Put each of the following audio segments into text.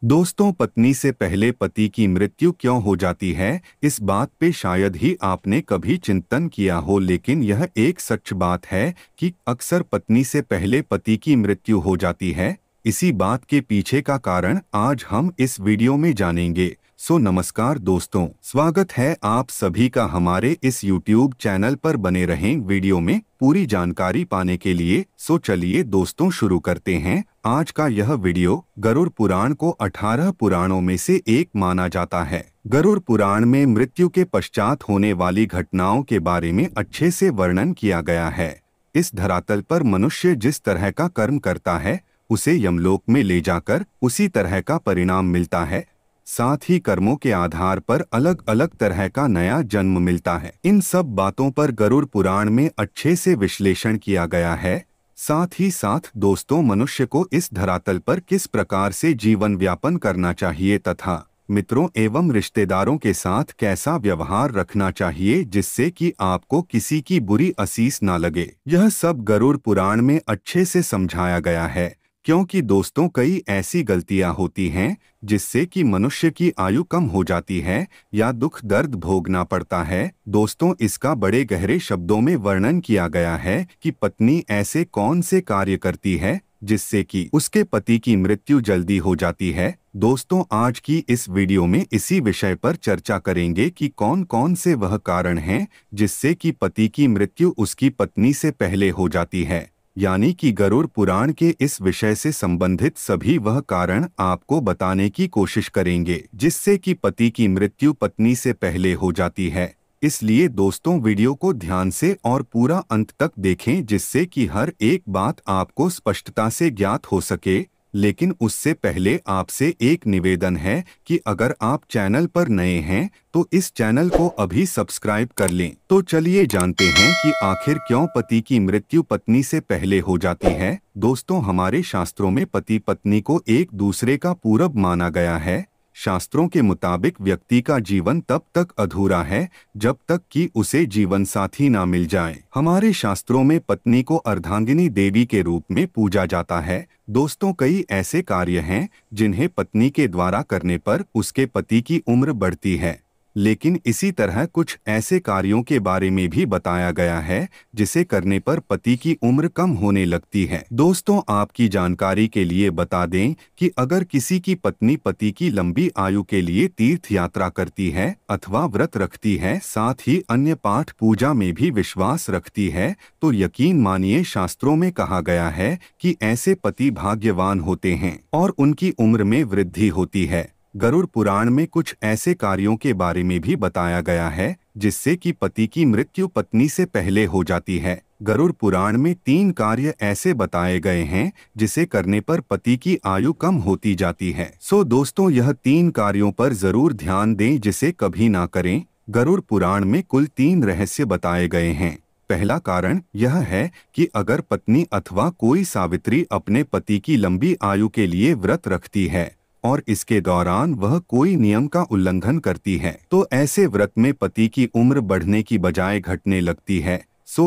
दोस्तों, पत्नी से पहले पति की मृत्यु क्यों हो जाती है, इस बात पे शायद ही आपने कभी चिंतन किया हो, लेकिन यह एक सच बात है कि अक्सर पत्नी से पहले पति की मृत्यु हो जाती है। इसी बात के पीछे का कारण आज हम इस वीडियो में जानेंगे। नमस्कार दोस्तों, स्वागत है आप सभी का हमारे इस YouTube चैनल पर। बने रहें वीडियो में पूरी जानकारी पाने के लिए। चलिए दोस्तों, शुरू करते हैं आज का यह वीडियो। गरुड़ पुराण को 18 पुराणों में से एक माना जाता है। गरुड़ पुराण में मृत्यु के पश्चात होने वाली घटनाओं के बारे में अच्छे से वर्णन किया गया है। इस धरातल पर मनुष्य जिस तरह का कर्म करता है उसे यमलोक में ले जाकर उसी तरह का परिणाम मिलता है। साथ ही कर्मों के आधार पर अलग अलग तरह का नया जन्म मिलता है। इन सब बातों पर गरुड़ पुराण में अच्छे से विश्लेषण किया गया है। साथ ही साथ दोस्तों, मनुष्य को इस धरातल पर किस प्रकार से जीवन व्यापन करना चाहिए तथा मित्रों एवं रिश्तेदारों के साथ कैसा व्यवहार रखना चाहिए जिससे कि आपको किसी की बुरी असीस ना लगे, यह सब गरुड़ पुराण में अच्छे से समझाया गया है। क्योंकि दोस्तों, कई ऐसी गलतियां होती हैं जिससे कि मनुष्य की आयु कम हो जाती है या दुख दर्द भोगना पड़ता है। दोस्तों, इसका बड़े गहरे शब्दों में वर्णन किया गया है कि पत्नी ऐसे कौन से कार्य करती है जिससे कि उसके पति की मृत्यु जल्दी हो जाती है। दोस्तों, आज की इस वीडियो में इसी विषय पर चर्चा करेंगे कि कौन कौन से वह कारण हैं जिससे कि पति की मृत्यु उसकी पत्नी से पहले हो जाती है। यानी कि गरुड़ पुराण के इस विषय से संबंधित सभी वह कारण आपको बताने की कोशिश करेंगे जिससे कि पति की मृत्यु पत्नी से पहले हो जाती है। इसलिए दोस्तों, वीडियो को ध्यान से और पूरा अंत तक देखें जिससे कि हर एक बात आपको स्पष्टता से ज्ञात हो सके। लेकिन उससे पहले आपसे एक निवेदन है कि अगर आप चैनल पर नए हैं तो इस चैनल को अभी सब्सक्राइब कर लें। तो चलिए जानते हैं कि आखिर क्यों पति की मृत्यु पत्नी से पहले हो जाती है। दोस्तों, हमारे शास्त्रों में पति पत्नी को एक दूसरे का पूरक माना गया है। शास्त्रों के मुताबिक व्यक्ति का जीवन तब तक अधूरा है जब तक कि उसे जीवन साथी ना मिल जाए। हमारे शास्त्रों में पत्नी को अर्धांगिनी देवी के रूप में पूजा जाता है। दोस्तों, कई ऐसे कार्य हैं जिन्हें पत्नी के द्वारा करने पर उसके पति की उम्र बढ़ती है, लेकिन इसी तरह कुछ ऐसे कार्यों के बारे में भी बताया गया है जिसे करने पर पति की उम्र कम होने लगती है। दोस्तों, आपकी जानकारी के लिए बता दें कि अगर किसी की पत्नी पति की लंबी आयु के लिए तीर्थ यात्रा करती है अथवा व्रत रखती है, साथ ही अन्य पाठ पूजा में भी विश्वास रखती है, तो यकीन मानिए शास्त्रों में कहा गया है कि ऐसे पति भाग्यवान होते हैं और उनकी उम्र में वृद्धि होती है। गरुड़ पुराण में कुछ ऐसे कार्यों के बारे में भी बताया गया है जिससे कि पति की मृत्यु पत्नी से पहले हो जाती है। गरुड़ पुराण में 3 कार्य ऐसे बताए गए हैं जिसे करने पर पति की आयु कम होती जाती है। दोस्तों, यह 3 कार्यों पर जरूर ध्यान दें जिसे कभी ना करें। गरुड़ पुराण में कुल 3 रहस्य बताए गए हैं। पहला कारण यह है कि अगर पत्नी अथवा कोई सावित्री अपने पति की लंबी आयु के लिए व्रत रखती है और इसके दौरान वह कोई नियम का उल्लंघन करती है तो ऐसे व्रत में पति की उम्र बढ़ने की बजाय घटने लगती है।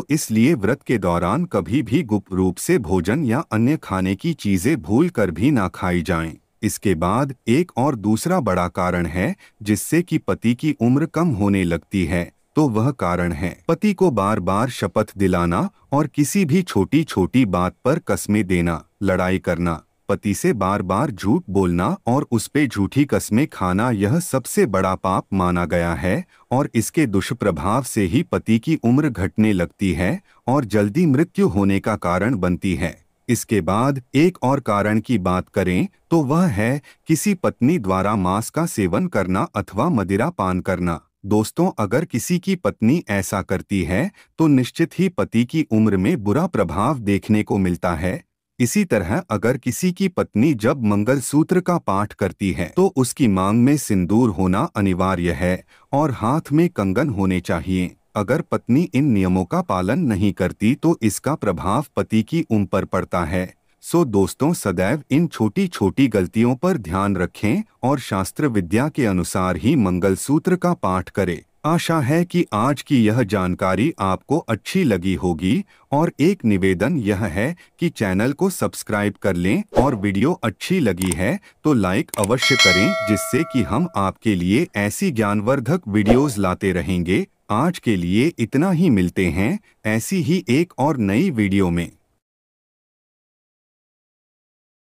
इसलिए व्रत के दौरान कभी भी गुप्त रूप से भोजन या अन्य खाने की चीजें भूल कर भी ना खाई जाएं। इसके बाद एक और दूसरा बड़ा कारण है जिससे कि पति की उम्र कम होने लगती है, तो वह कारण है पति को बार बार शपथ दिलाना और किसी भी छोटी छोटी बात पर कसमें देना, लड़ाई करना, पति से बार बार झूठ बोलना और उस पे झूठी कस्में खाना। यह सबसे बड़ा पाप माना गया है और इसके दुष्प्रभाव से ही पति की उम्र घटने लगती है और जल्दी मृत्यु होने का कारण बनती है। इसके बाद एक और कारण की बात करें तो वह है किसी पत्नी द्वारा मांस का सेवन करना अथवा मदिरा पान करना। दोस्तों, अगर किसी की पत्नी ऐसा करती है तो निश्चित ही पति की उम्र में बुरा प्रभाव देखने को मिलता है। इसी तरह अगर किसी की पत्नी जब मंगलसूत्र का पाठ करती है तो उसकी मांग में सिंदूर होना अनिवार्य है और हाथ में कंगन होने चाहिए। अगर पत्नी इन नियमों का पालन नहीं करती तो इसका प्रभाव पति की उम्र पर पड़ता है। दोस्तों, सदैव इन छोटी छोटी गलतियों पर ध्यान रखें और शास्त्र विद्या के अनुसार ही मंगलसूत्र का पाठ करें। आशा है कि आज की यह जानकारी आपको अच्छी लगी होगी और एक निवेदन यह है कि चैनल को सब्सक्राइब कर लें और वीडियो अच्छी लगी है तो लाइक अवश्य करें, जिससे कि हम आपके लिए ऐसी ज्ञानवर्धक वीडियोस लाते रहेंगे। आज के लिए इतना ही, मिलते हैं ऐसी ही एक और नई वीडियो में।